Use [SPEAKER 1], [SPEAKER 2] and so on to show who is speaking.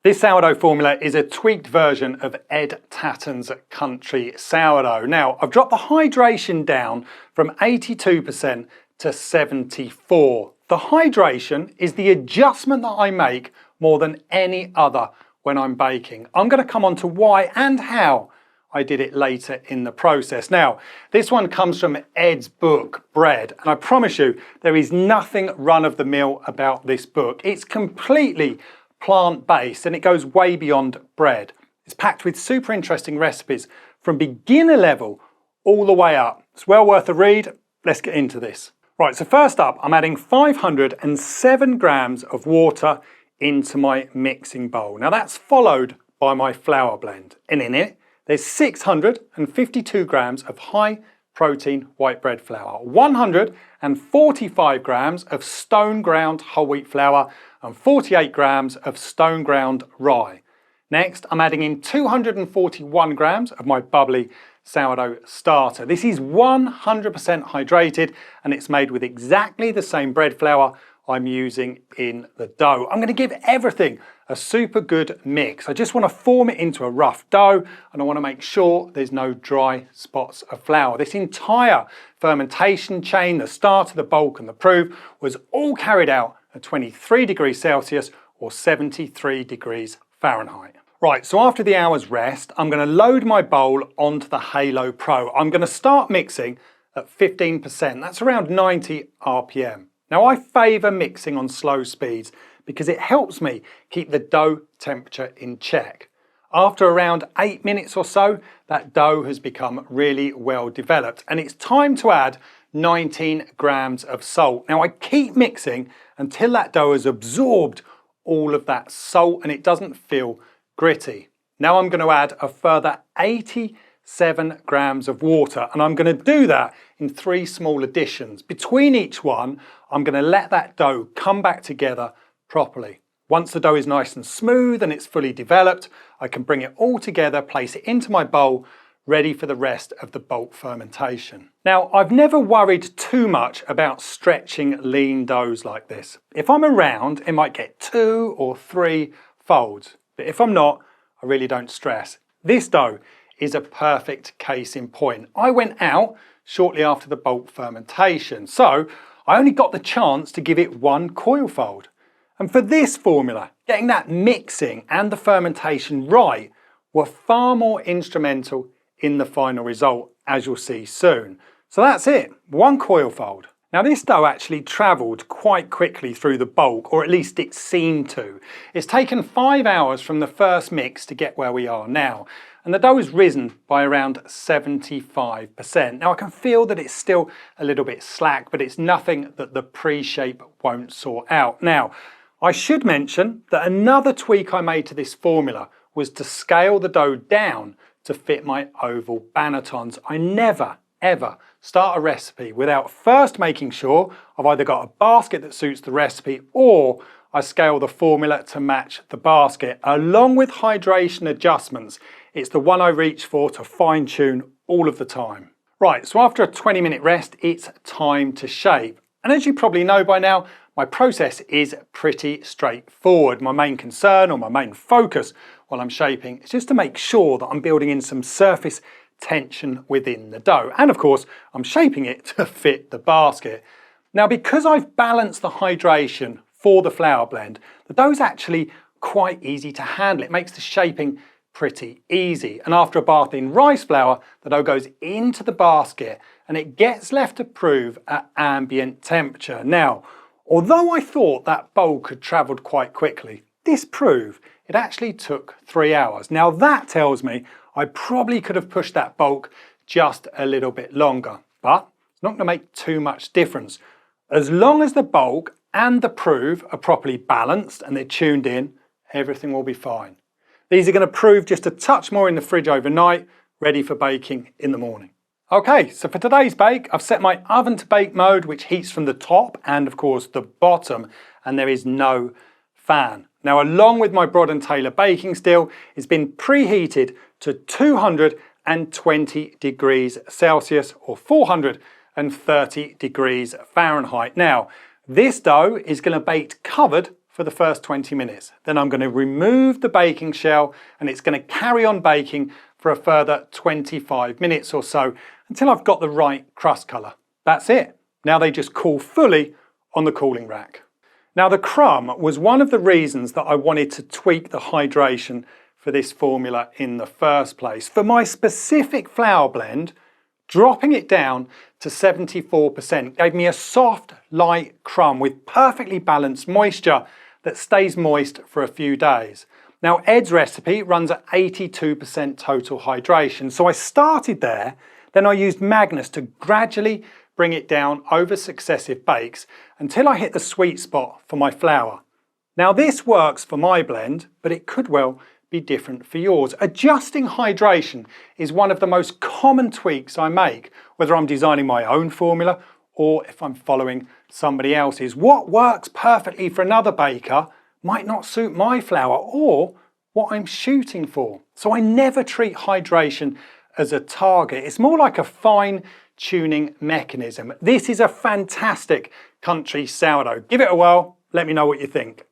[SPEAKER 1] This sourdough formula is a tweaked version of Ed Tatton's country sourdough. Now, I've dropped the hydration down from 82% to 74%. The hydration is the adjustment that I make more than any other when I'm baking. I'm going to come on to why and how I did it later in the process. Now, this one comes from Ed's book, Bread, and I promise you there is nothing run-of-the-mill about this book. It's completely plant-based and it goes way beyond bread. It's packed with super interesting recipes from beginner level all the way up. It's well worth a read. Let's get into this. Right, so first up, I'm adding 507 grams of water into my mixing bowl. Now that's followed by my flour blend, and in it there's 652 grams of high protein white bread flour, 145 grams of stone ground whole wheat flour, and 48 grams of stone ground rye. Next, I'm adding in 241 grams of my bubbly sourdough starter. This is 100% hydrated and it's made with exactly the same bread flour I'm using in the dough. I'm going to give everything a super good mix. I just want to form it into a rough dough and I want to make sure there's no dry spots of flour. This entire fermentation chain, the starter, the bulk and the proof, was all carried out at 23 degrees Celsius or 73 degrees Fahrenheit. Right, so after the hour's rest, I'm going to load my bowl onto the Halo Pro. I'm going to start mixing at 15%. That's around 90 RPM. Now I favour mixing on slow speeds because it helps me keep the dough temperature in check. After around 8 minutes or so, that dough has become really well developed and it's time to add 19 grams of salt. Now I keep mixing until that dough has absorbed all of that salt and it doesn't feel gritty. Now I'm going to add a further 87 grams of water and I'm going to do that in 3 small additions. Between each one, I'm going to let that dough come back together properly. Once the dough is nice and smooth and it's fully developed, I can bring it all together, place it into my bowl, ready for the rest of the bulk fermentation. Now, I've never worried too much about stretching lean doughs like this. If I'm around, it might get 2 or 3 folds, but if I'm not, I really don't stress. This dough is a perfect case in point. I went out shortly after the bulk fermentation, so I only got the chance to give it 1 coil fold. And for this formula, getting that mixing and the fermentation right were far more instrumental in the final result, as you'll see soon. So that's it, 1 coil fold. Now this dough actually travelled quite quickly through the bulk, or at least it seemed to. It's taken 5 hours from the first mix to get where we are now, and the dough has risen by around 75%. Now I can feel that it's still a little bit slack, but it's nothing that the pre-shape won't sort out. Now, I should mention that another tweak I made to this formula was to scale the dough down to fit my oval bannetons. I never, ever start a recipe without first making sure I've either got a basket that suits the recipe or I scale the formula to match the basket. Along with hydration adjustments, it's the one I reach for to fine tune all of the time. Right, so after a 20-minute rest, it's time to shape. And as you probably know by now, my process is pretty straightforward. My main concern or my main focus while I'm shaping is just to make sure that I'm building in some surface tension within the dough. And of course, I'm shaping it to fit the basket. Now, because I've balanced the hydration for the flour blend, the dough's actually quite easy to handle. It makes the shaping pretty easy. And after a bath in rice flour, the dough goes into the basket and it gets left to prove at ambient temperature. Now, although I thought that bulk had travelled quite quickly, this proved it actually took 3 hours. Now that tells me I probably could have pushed that bulk just a little bit longer, but it's not going to make too much difference. As long as the bulk and the prove are properly balanced and they're tuned in, everything will be fine. These are going to prove just a touch more in the fridge overnight, ready for baking in the morning. Okay, so for today's bake, I've set my oven to bake mode, which heats from the top and of course the bottom, and there is no fan. Now, along with my Brod and Taylor baking steel, it's been preheated to 220 degrees Celsius or 430 degrees Fahrenheit. Now, this dough is going to bake covered for the first 20 minutes. Then I'm going to remove the baking shell and it's going to carry on baking for a further 25 minutes or so until I've got the right crust colour. That's it. Now they just cool fully on the cooling rack. Now the crumb was one of the reasons that I wanted to tweak the hydration for this formula in the first place. For my specific flour blend, dropping it down to 74% gave me a soft, light crumb with perfectly balanced moisture that stays moist for a few days. Now Ed's recipe runs at 82% total hydration, so I started there, then I used Magnus to gradually bring it down over successive bakes until I hit the sweet spot for my flour. Now this works for my blend, but it could well be different for yours. Adjusting hydration is one of the most common tweaks I make, whether I'm designing my own formula or if I'm following somebody else's. What works perfectly for another baker might not suit my flour or what I'm shooting for. So I never treat hydration as a target. It's more like a fine tuning mechanism. This is a fantastic country sourdough. Give it a whirl, let me know what you think.